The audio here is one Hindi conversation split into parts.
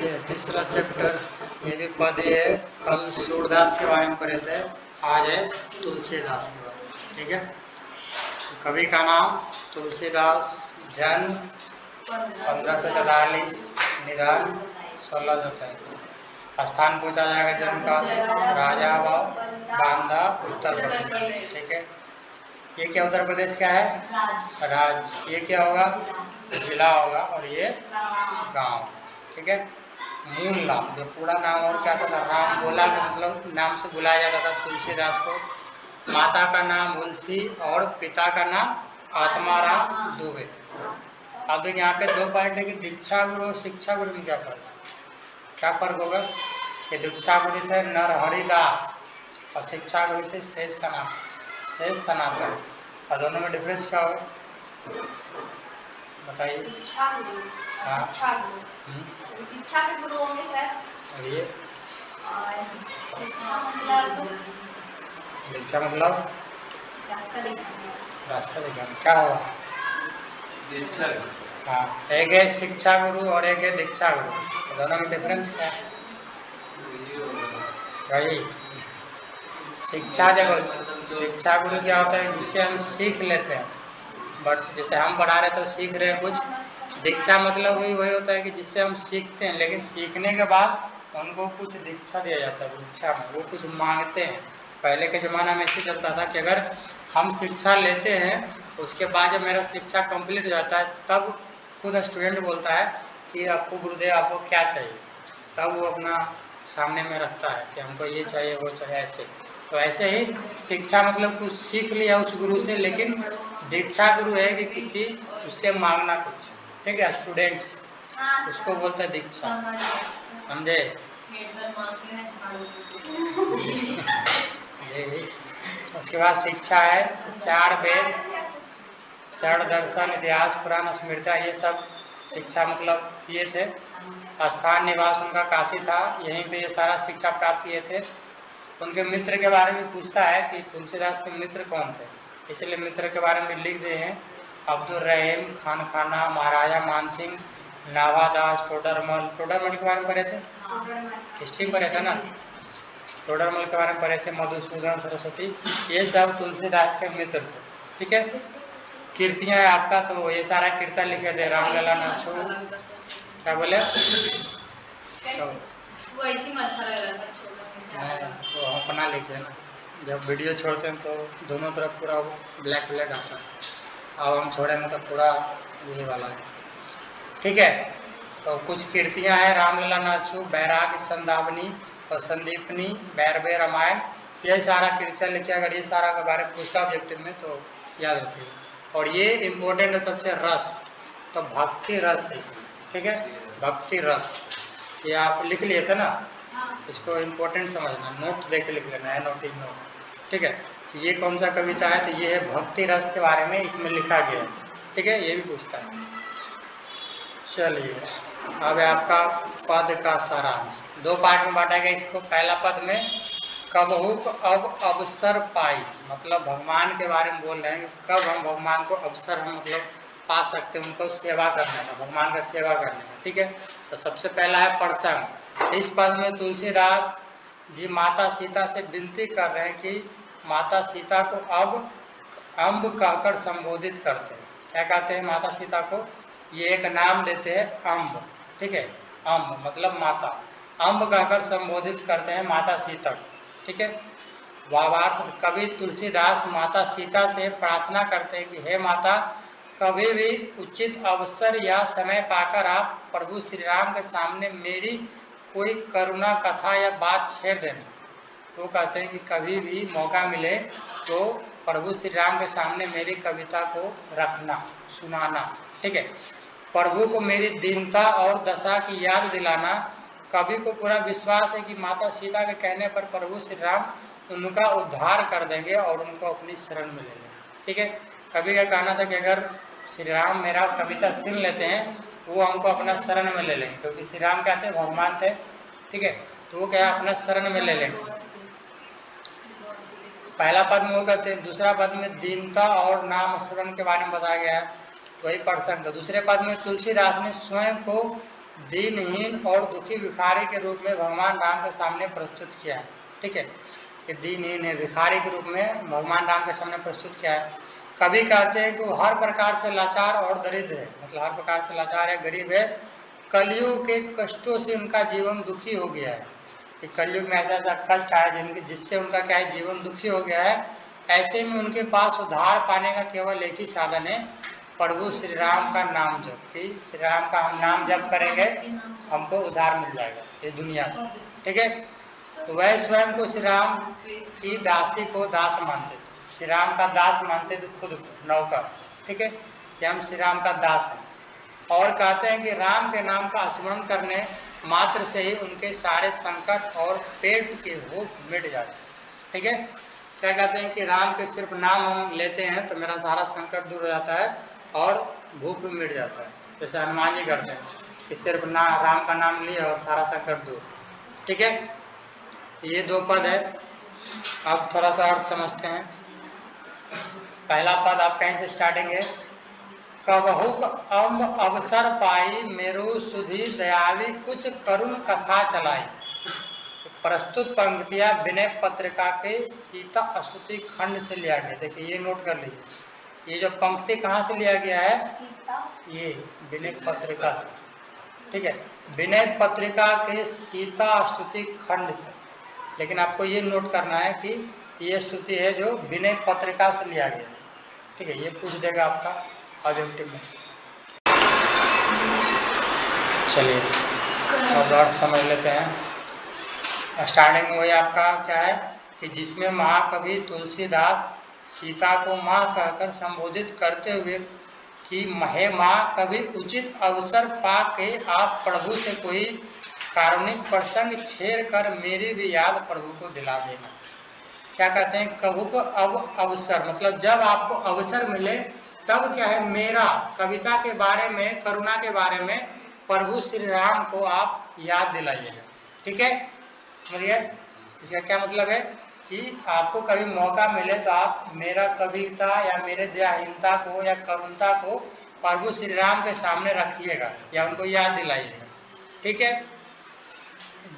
तीसरा चैप्टर, ये भी पद ही है। कल सूरदास के बारे में पढ़े थे, आज है तुलसीदास के बारे में। ठीक है, तो कवि का नाम तुलसीदास, जन्म 1543, निधन 1643। स्थान पूछा जाएगा जन्म का, राजा बांदा, उत्तर प्रदेश। ठीक है, ये क्या उत्तर प्रदेश का है? राज्य। ये क्या होगा? जिला होगा, और ये गांव। ठीक है, मूल नाम जो पूरा नाम और क्या था, राम बोला का मतलब नाम से बुलाया जाता था तुलसीदास को। माता का नाम तुलसी और पिता का नाम आत्माराम दुबे। अब देखिए यहाँ पे दो पॉइंट है कि दीक्षा गुरु और शिक्षा गुरु में क्या फर्क है? क्या फर्क होगा कि दीक्षा गुरु थे नरहरिदास और शिक्षा गुरु थे शेष सनातन। और दोनों में डिफरेंस क्या होगा बताइए? दीक्षा गुरु, हाँ, शिक्षा गुरु। शिक्षा के गुरु होंगे सर। और ये दीक्षा मतलब रास्ता दिखाना। क्या होगा? हाँ, एक है शिक्षा गुरु और एक है दीक्षा गुरु। तो दोनों में डिफरेंस क्या है? वही शिक्षा शिक्षा गुरु क्या होता है? जिससे हम सीख लेते हैं, बट जैसे हम पढ़ा रहे तो सीख रहे हैं कुछ। दीक्षा मतलब वही होता है कि जिससे हम सीखते हैं, लेकिन सीखने के बाद उनको कुछ दीक्षा दिया जाता है। दीक्षा में वो कुछ मांगते हैं। पहले के ज़माना में ऐसे चलता था कि अगर हम शिक्षा लेते हैं, उसके बाद जब मेरा शिक्षा कंप्लीट हो जाता है, तब खुद स्टूडेंट बोलता है कि आपको गुरुदेव आपको क्या चाहिए, तब वो अपना सामने में रखता है कि हमको ये चाहिए वो चाहिए। ऐसे तो ऐसे ही शिक्षा मतलब कुछ सीख लिया उस गुरु से, लेकिन दीक्षा गुरु है कि किसी उससे मांगना कुछ। ठीक है, स्टूडेंट्स उसको बोलते हैं दीक्षा। समझे? उसके बाद शिक्षा है 4 वेद, षड दर्शन, इतिहास, पुराण, स्मृतियाँ, ये सब शिक्षा मतलब किए थे। स्थान निवास उनका काशी था, यहीं पे ये सारा शिक्षा प्राप्त किए थे। उनके मित्र के बारे में पूछता है कि तुलसीदास के मित्र कौन थे, इसलिए मित्र के बारे में लिख दिए हैं। अब्दुल रहीम, खान खाना, महाराजा मानसिंह, नाभादास, टोडरमल के बारे में पढ़े थे, हिस्ट्री पढ़े थे ना। टोडरमल के बारे में पढ़े थे, मधुसूदन सरस्वती, ये सब तुलसीदास के मित्र थे। ठीक है, कीर्तियाँ है आपका, तो ये सारा कीर्तन लिखे थे। रामलला नच्छू, क्या बोले? तो तो अपना लिखे ना, जब वीडियो छोड़ते हैं तो दोनों तरफ पूरा ब्लैक आता है, अब हम छोड़ेंगे तो पूरा ये वाला है। ठीक है, तो कुछ कीर्तियाँ हैं। रामलला नच्छू, बैराग संदावनी और संदीपनी, बैरवे रामायण, ये सारा कीर्तियाँ लिखे। अगर ये सारा के बारे में पूछता ऑब्जेक्टिव में तो याद रखिए। और ये इम्पोर्टेंट है सबसे, रस, तो भक्ति रस इसमें। ठीक है, भक्ति रस, ये आप लिख लिए थे ना, इसको इम्पोर्टेंट समझना, नोट दे के लिख लेना है, नोटिंग नोट। ठीक है, ये कौन सा कविता है? तो ये है भक्ति रस के बारे में इसमें लिखा गया है। ठीक है, ये भी पूछता है। चलिए, अब आपका पद का सारांश 2 पार्ट में बांटा गया इसको। पहला पद में कबहू अब अवसर पाई, मतलब भगवान के बारे में बोल रहे हैं, कब हम भगवान को अवसर हम मतलब पा सकते हैं, उनको सेवा करने का, भगवान का सेवा करने का। ठीक है, तो सबसे पहला है प्रसंग। इस पद में तुलसीदास जी माता सीता से विनती कर रहे हैं कि माता सीता को अब अम्ब कहकर संबोधित करते हैं। क्या कहते हैं माता सीता को? ये एक नाम देते हैं, अम्ब। ठीक है, अम्ब मतलब माता, अम्ब कहकर संबोधित करते हैं माता सीता को। ठीक है, भावार्थ कवि तुलसीदास माता सीता से प्रार्थना करते हैं कि हे माता, कभी भी उचित अवसर या समय पाकर आप प्रभु श्री राम के सामने मेरी कोई करुणा कथा या बात छेड़ देना। वो कहते हैं कि कभी भी मौका मिले तो प्रभु श्री राम के सामने मेरी कविता को रखना, सुनाना। ठीक है, प्रभु को मेरी दीनता और दशा की याद दिलाना। कवि को पूरा विश्वास है कि माता सीता के कहने पर प्रभु श्री राम उनका उद्धार कर देंगे और उनको अपनी शरण में ले लेंगे। ठीक है, कवि का कहना था कि अगर श्री राम मेरा कविता सुन लेते हैं, वो हमको अपना शरण में ले लेंगे, क्योंकि श्री राम क्या थे? भगवान थे। ठीक है, तो वो क्या अपना शरण में ले लेंगे। पहला पद में वो कहते हैं, दूसरा पद में दीनता और नाम स्मरण के बारे में बताया गया है, तो वही प्रसंग। तो दूसरे पद में तुलसीदास ने स्वयं को दीनहीन और दुखी भिखारी के रूप में भगवान राम के सामने प्रस्तुत किया है। ठीक है, कि दीनहीन है, भिखारी के रूप में भगवान राम के सामने प्रस्तुत किया है। कभी कहते हैं कि वो हर प्रकार से लाचार और दरिद्र है, मतलब हर प्रकार से लाचार है, गरीब है, कलयुग के कष्टों से उनका जीवन दुखी हो गया है। कि कलयुग में ऐसा ऐसा कष्ट आया जिससे उनका क्या है, जीवन दुखी हो गया है। ऐसे में उनके पास उद्धार पाने का केवल एक ही साधन है, प्रभु श्री राम का नाम जप। कि श्री राम का हम नाम जप करेंगे हमको उद्धार मिल जाएगा ये दुनिया से। ठीक है, तो वह स्वयं को श्री राम की दासी को दास मानते थे, श्री राम का दास मानते थे खुद नौकर। ठीक है, कि हम श्री राम का दास हैं। और कहते हैं कि राम के नाम का स्मरण करने मात्र से ही उनके सारे संकट और पेट के भूख मिट जाते हैं। ठीक है, क्या कहते हैं कि राम के सिर्फ नाम हम लेते हैं तो मेरा सारा संकट दूर हो जाता है और भूख भी मिट जाता है। जैसे हनुमान जी करते हैं कि सिर्फ राम का नाम लिए और सारा संकट दूर। ठीक है, ये दो पद है, आप थोड़ा सा अर्थ समझते हैं। पहला पद आप कहीं से स्टार्टिंग है, कबहुक अम्ब अवसर पाई मेरु सुधी दयावी कुछ करुण कथा चलाई। प्रस्तुत पंक्तियां विनय पत्रिका के सीता स्तुति खंड से लिया गया। देखिए ये नोट कर लीजिए, ये जो पंक्ति कहाँ से लिया गया है, ये विनय पत्रिका से। ठीक है, विनय पत्रिका के सीता स्तुति खंड से। लेकिन आपको ये नोट करना है कि ये स्तुति है जो विनय पत्रिका से लिया गया। ठीक है, ये पूछ देगा आपका ऑब्जेक्टिव में। चलिए अब अर्थ समझ लेते हैं। स्टार्टिंग में वही आपका क्या है कि जिसमें महाकवि तुलसीदास सीता को माँ कहकर संबोधित करते हुए कि हे माँ, कभी उचित अवसर पा के आप प्रभु से कोई कारुणिक प्रसंग छेड़ कर मेरी भी याद प्रभु को दिला देना। क्या कहते हैं, कभू को अब अवसर, मतलब जब आपको अवसर मिले तब क्या है, मेरा कविता के बारे में, करुणा के बारे में प्रभु श्री राम को आप याद दिलाइएगा। ठीक है, समझिए इसका क्या मतलब है कि आपको कभी मौका मिले तो आप मेरा कविता या मेरे दयाहीनता को या करुणता को प्रभु श्री राम के सामने रखिएगा या उनको याद दिलाइएगा। ठीक है,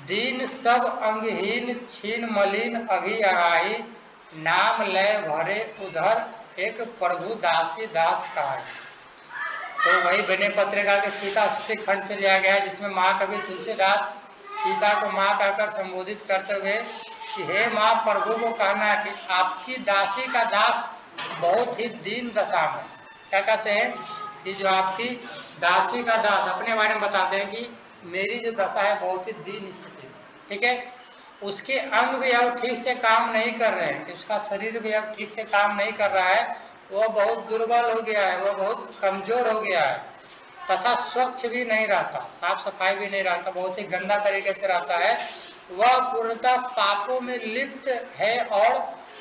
दीन सब अंगहीन छीन मलिन अघि आगाही नाम लय भरे उधर एक प्रभु दासी दास कहाई। तो वही विनय पत्रिका के सीता स्तुति खंड से लिया गया है, जिसमें महाकवि तुलसीदास सीता को माँ कहकर संबोधित करते हुए कि हे माँ, प्रभु को कहना है कि आपकी दासी का दास बहुत ही दीन दशा में। क्या कहते हैं कि जो आपकी दासी का दास, अपने बारे में बताते हैं कि मेरी जो दशा है बहुत ही दीन स्थिति। ठीक है, उसके अंग भी अब ठीक से काम नहीं कर रहे हैं, कि उसका शरीर भी अब ठीक से काम नहीं कर रहा है, वह बहुत दुर्बल हो गया है, वह बहुत कमजोर हो गया है, तथा स्वच्छ भी नहीं रहता, साफ सफाई भी नहीं रहता, बहुत ही गंदा तरीके से रहता है। वह पूर्णतः पापों में लिप्त है और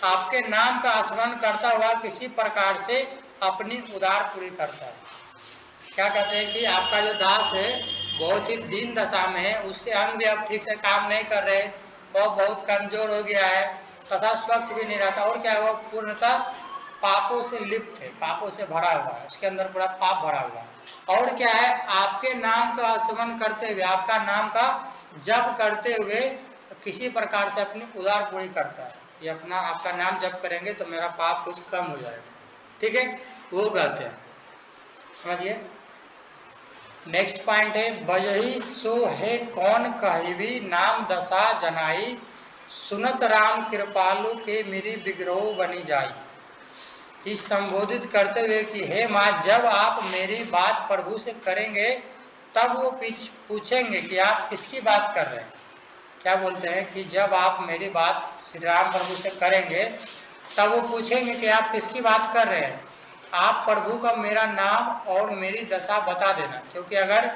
आपके नाम का स्मरण करता हुआ किसी प्रकार से अपनी उदार पूरी करता है। क्या कहते हैं कि आपका जो दास है बहुत ही दीन दशा में है, उसके अंग भी अब ठीक से काम नहीं कर रहे, वह बहुत कमजोर हो गया है तथा स्वच्छ भी नहीं रहता, और क्या है, वह पूर्णतः पापों से लिप्त है, पापों से भरा हुआ है, उसके अंदर पूरा पाप भरा हुआ है। और क्या है, आपके नाम का स्मरण करते हुए, आपका नाम का जप करते हुए किसी प्रकार से अपनी उदार पूरी करता है। ये अपना आपका नाम जप करेंगे तो मेरा पाप कुछ कम हो जाएगा। ठीक है, वो कहते हैं, समझिए। नेक्स्ट पॉइंट है, बजही सो है कौन कहिबी नाम दशा जनाई सुनत राम कृपालु के मेरी विग्रह बनी जाई। कि संबोधित करते हुए कि हे माँ, जब आप मेरी बात प्रभु से करेंगे तब वो पूछेंगे कि आप किसकी बात कर रहे हैं। क्या बोलते हैं कि जब आप मेरी बात श्री राम प्रभु से करेंगे तब वो पूछेंगे कि आप किसकी बात कर रहे हैं, आप प्रभु का मेरा नाम और मेरी दशा बता देना, क्योंकि अगर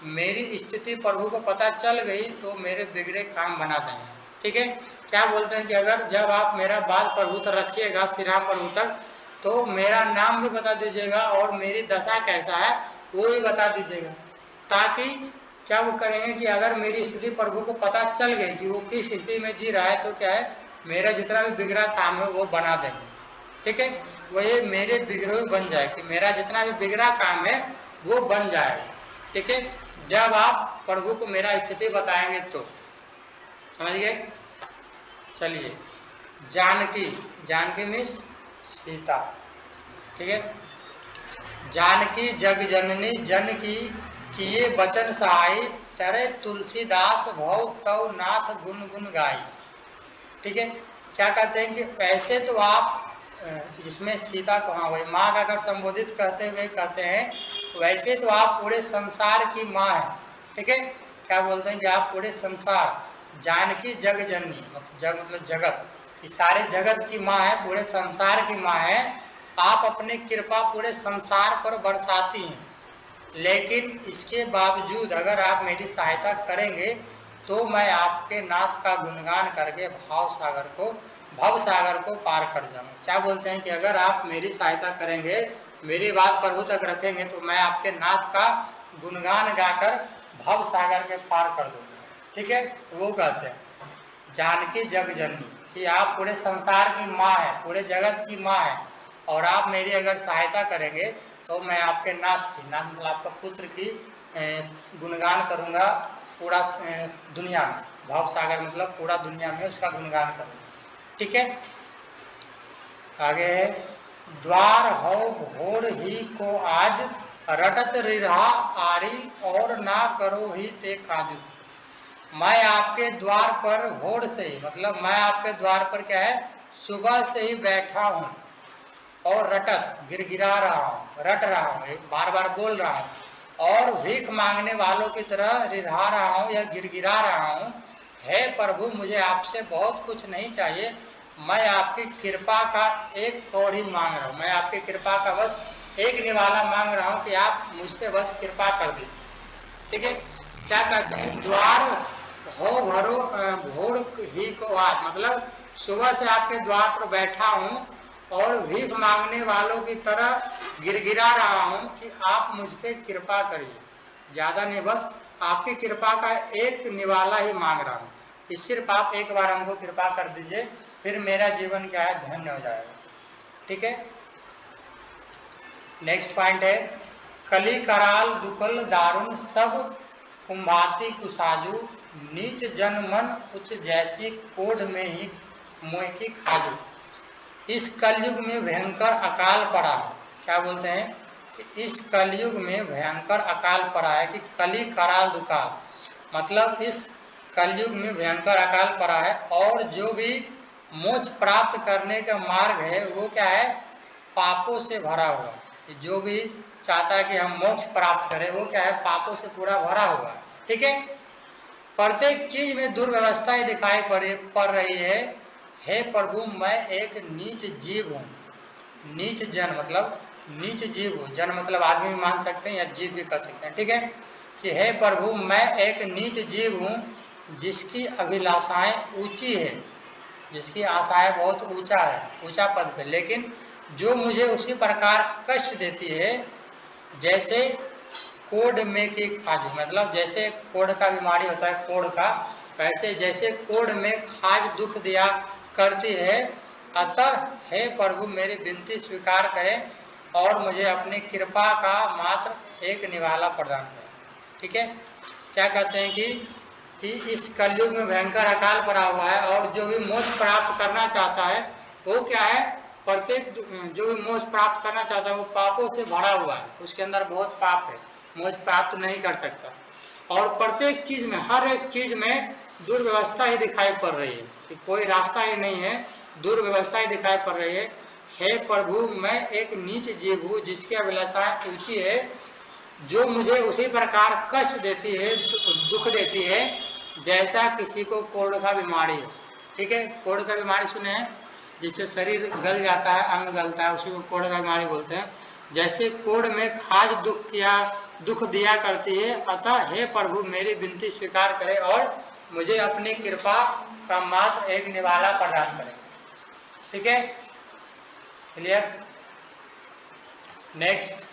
मेरी स्थिति प्रभु को पता चल गई तो मेरे बिगड़े काम बना देंगे। ठीक है, क्या बोलते हैं कि अगर जब आप मेरा बात प्रभु तक रखिएगा, श्री राम प्रभु तक, तो मेरा नाम भी बता दीजिएगा और मेरी दशा कैसा है वो भी बता दीजिएगा, ताकि क्या वो करेंगे कि अगर मेरी स्थिति प्रभु को पता चल गई कि वो किस स्थिति में जी रहा है तो क्या है, मेरा जितना भी बिगड़ा काम है वो बना देंगे। ठीक है, वही मेरे बिगड़े बन जाए, कि मेरा जितना भी बिगड़ा काम है वो बन जाएगा। ठीक है, जब आप प्रभु को मेरा स्थिति बताएंगे तो। समझ गए? चलिए, जानकी, जानकी मीन्स सीता, ठीक है। जानकी जग जननी जन की किए बचन सहाई, तरे तुलसीदास भव तव नाथ गुण गुण गाई। ठीक है, क्या कहते हैं कि वैसे तो आप जिसमें सीता को, हाँ वही माँ का अगर संबोधित करते हुए कहते हैं वैसे तो आप पूरे संसार की माँ है। ठीक है, क्या बोलते हैं कि आप पूरे संसार, जानकी जग जननी, जग मतलब जगत, इस सारे जगत की माँ है, पूरे संसार की माँ है। आप अपने कृपा पूरे संसार पर बरसाती हैं, लेकिन इसके बावजूद अगर आप मेरी सहायता करेंगे तो मैं आपके नाथ का गुणगान करके भव सागर को पार कर जाऊंगा। क्या बोलते हैं कि अगर आप मेरी सहायता करेंगे, मेरी बात प्रभु तक रखेंगे, तो मैं आपके नाथ का गुणगान गाकर भव सागर के पार कर दूंगा। ठीक है, वो कहते हैं जानकी जग जननी, कि आप पूरे संसार की माँ है, पूरे जगत की माँ है, और आप मेरी अगर सहायता करेंगे तो मैं आपके नाथ की, नाथ मतलब आपका पुत्र की गुणगान करूँगा पूरा दुनिया में। भव सागर मतलब पूरा दुनिया में उसका गुणगान करूँगा। ठीक है, आगे है द्वार हो भोर ही को आज, रटत रिहा आरी और ना करो ही ते काजू। मैं आपके द्वार पर भोर से ही, मतलब मैं आपके द्वार पर क्या है, सुबह से ही बैठा हूँ और रटत गिरगिरा रहा हूँ, रट रहा हूँ, बार बार बोल रहा हूँ, और भीख मांगने वालों की तरह रिढ़ा रहा हूँ या गिरगिरा रहा हूँ। हे प्रभु, मुझे आपसे बहुत कुछ नहीं चाहिए, मैं आपकी कृपा का एक कौड़ी मांग रहा हूँ, मैं आपकी कृपा का बस एक निवाला मांग रहा हूँ कि आप मुझ पर बस कृपा कर दीजिए। ठीक है, क्या कहते हैं द्वार हो भरो भोर ही को आज, मतलब सुबह से आपके द्वार पर बैठा हूँ और भीख मांगने वालों की तरह गिरगिरा रहा हूँ कि आप मुझ पे कृपा करिए, ज़्यादा नहीं, बस आपकी कृपा का एक निवाला ही मांग रहा हूँ कि सिर्फ आप एक बार हमको कृपा कर दीजिए, फिर मेरा जीवन क्या है, धन्य हो जाएगा। ठीक है, नेक्स्ट पॉइंट है कली कराल दुकल दारुण सब कुंभाती कुसाजू, नीच जन मन उच्च जैसी कोढ़ में ही मोह की खाजू। इस कलयुग में भयंकर अकाल पड़ा है। क्या बोलते हैं कि इस कलयुग में भयंकर अकाल पड़ा है, कि कली कराल दुकाल मतलब इस कलयुग में भयंकर अकाल पड़ा है, और जो भी मोक्ष प्राप्त करने का मार्ग है वो क्या है, पापों से भरा हुआ। जो भी चाहता है कि हम मोक्ष प्राप्त करें वो क्या है, पापों से पूरा भरा हुआ है। ठीक है, प्रत्येक चीज में दुर्व्यवस्था ही दिखाई पड़ रही है। हे प्रभु, मैं एक नीच जीव हूँ, नीच जन मतलब नीच जीव हूँ, जन मतलब आदमी भी मान सकते हैं या जीव भी कर सकते हैं। ठीक है, कि हे प्रभु, मैं एक नीच जीव हूँ जिसकी अभिलाषाएं ऊंची है, जिसकी आशाएं बहुत ऊंचा है, ऊंचा पद पे, लेकिन जो मुझे उसी प्रकार कष्ट देती है जैसे कोढ़ में की खाज, मतलब जैसे कोढ़ का बीमारी होता है, कोढ़ का, वैसे जैसे कोढ़ में खाज दुख दिया करती है। अतः हे प्रभु, मेरी विनती स्वीकार करें और मुझे अपनी कृपा का मात्र एक निवाला प्रदान करें। ठीक है, क्या कहते हैं कि इस कलयुग में भयंकर अकाल पड़ा हुआ है, और जो भी मोक्ष प्राप्त करना चाहता है वो क्या है, प्रत्येक जो भी मोक्ष प्राप्त करना चाहता है वो पापों से भरा हुआ है, उसके अंदर बहुत पाप है, मोक्ष प्राप्त नहीं कर सकता। और प्रत्येक चीज में, हर एक चीज में दुर्व्यवस्था ही दिखाई पड़ रही है, कि कोई रास्ता ही नहीं है, दुर्व्यवस्था ही दिखाई पड़ रही है। हे प्रभु, मैं एक नीच जीव हूँ जिसकी अभिलाषाएं ऊंची है, जो मुझे उसी प्रकार कष्ट देती है, दुख देती है, जैसा किसी को कोढ़ का बीमारी हो। ठीक है, कोढ़ का बीमारी सुने हैं, जिससे शरीर गल जाता है, अंग गलता है, उसी को कोढ़ का बीमारी बोलते हैं। जैसे कोढ़ में खाज दुख दिया करती है, अतः हे प्रभु, मेरी विनती स्वीकार करें और मुझे अपनी कृपा का मात्र एक निवाला प्रदान करें। ठीक है, क्लियर। नेक्स्ट,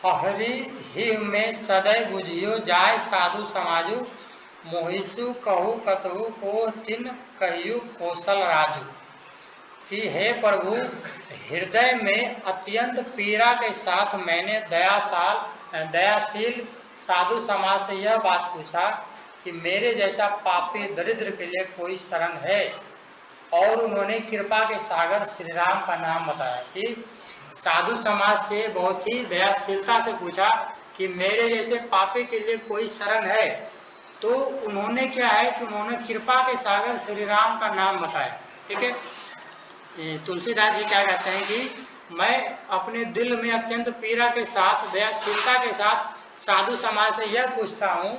हरि ही में सदैव बुझियो जाय साधु समाजु, मोहिसु कहु कतहु को तिन कहियु कौशल राजू। कि हे प्रभु, हृदय में अत्यंत पीड़ा के साथ मैंने दयाशील साधु समाज से यह बात पूछा कि मेरे जैसा पापी दरिद्र के लिए कोई शरण है, और उन्होंने कृपा के सागर श्री राम का नाम बताया। कि साधु समाज से बहुत ही दयाशीलता से पूछा कि मेरे जैसे पापी के लिए कोई शरण है, तो उन्होंने क्या है कि उन्होंने कृपा के सागर श्री राम का नाम बताया। ठीक है, तुलसीदास जी क्या कहते हैं कि मैं अपने दिल में अत्यंत पीड़ा के साथ, दयाशीलता के साथ साधु समाज से यह पूछता हूँ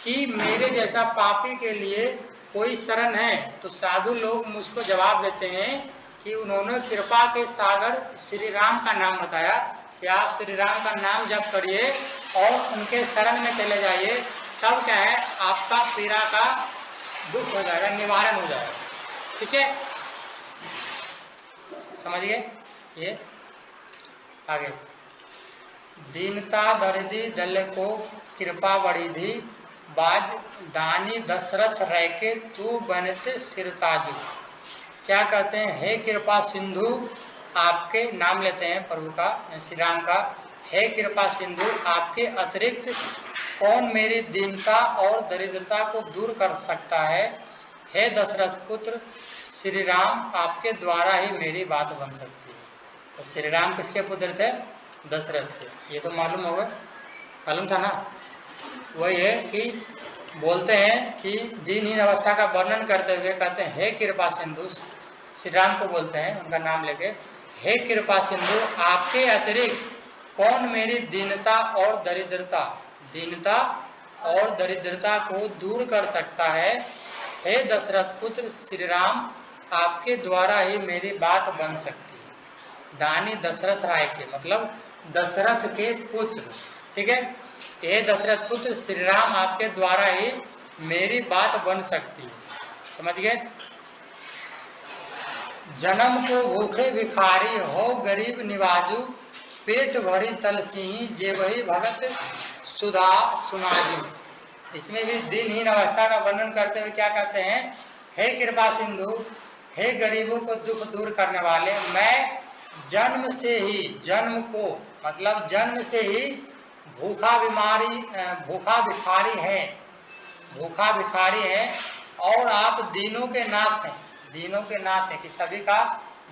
कि मेरे जैसा पापी के लिए कोई शरण है। तो साधु लोग मुझको जवाब देते हैं कि उन्होंने कृपा के सागर श्री राम का नाम बताया कि आप श्री राम का नाम जप करिए और उनके शरण में चले जाइए, तब क्या है आपका पीड़ा का दुख हो जाएगा, निवारण हो जाएगा। ठीक है, समझिए। ये आगे, दीनता दर्दी दल को कृपा बड़ी दी, बाज दानी दशरथ रैके तू बनते सिरताजू। क्या कहते हैं, हे कृपा सिंधु, आपके नाम लेते हैं प्रभु का, श्री राम का, हे कृपा सिंधु आपके अतिरिक्त कौन मेरी दीनता और दरिद्रता को दूर कर सकता है। हे दशरथ पुत्र श्री राम, आपके द्वारा ही मेरी बात बन सकती है। तो श्री राम किसके पुत्र थे, दशरथ के। ये तो मालूम होगा, मालूम था ना। वही है कि बोलते हैं कि दीनहीन अवस्था का वर्णन करते हुए कहते हैं, हे कृपा सिंधु, श्री राम को बोलते हैं उनका नाम लेके, हे कृपा सिंधु आपके अतिरिक्त कौन मेरी दीनता और दरिद्रता को दूर कर सकता है। हे दशरथ पुत्र श्री राम, आपके द्वारा ही मेरी बात बन सकती है। दानी दशरथ राय के मतलब दशरथ के पुत्र। ठीक है, हे दशरथ पुत्र श्री राम, आपके द्वारा ही मेरी बात बन सकती है। समझ गए। जन्म को भूखे भिखारी हो गरीब निवाजू, पेट भरी तलसिही जेवही भगत सुधा सुनाजू। इसमें भी दिनहीन अवस्था का वर्णन करते हुए क्या कहते हैं, हे कृपा सिंधु, हे गरीबों को दुख दूर करने वाले, मैं जन्म से ही, जन्म को मतलब जन्म से ही भूखा भिखारी है, और आप दीनों के नाथ हैं कि सभी का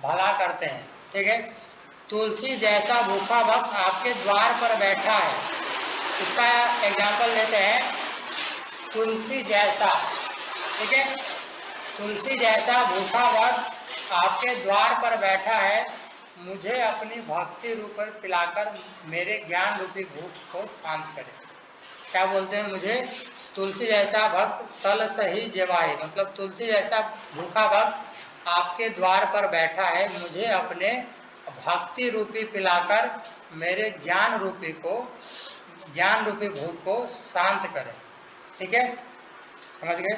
भला करते हैं। ठीक है, तुलसी जैसा भूखा भक्त आपके द्वार पर बैठा है। इसका एग्जाम्पल लेते हैं, तुलसी जैसा, ठीक है, तुलसी जैसा भूखा भक्त आपके द्वार पर बैठा है, मुझे अपनी भक्ति रूप पिलाकर मेरे ज्ञान रूपी भूख को शांत करे। क्या बोलते हैं, मुझे तुलसी जैसा भक्त तल सही जेवाही, मतलब तुलसी जैसा भूखा भक्त आपके द्वार पर बैठा है, मुझे अपने भक्ति रूपी पिलाकर मेरे ज्ञान रूपी भूख को शांत करे। ठीक है, समझ गए।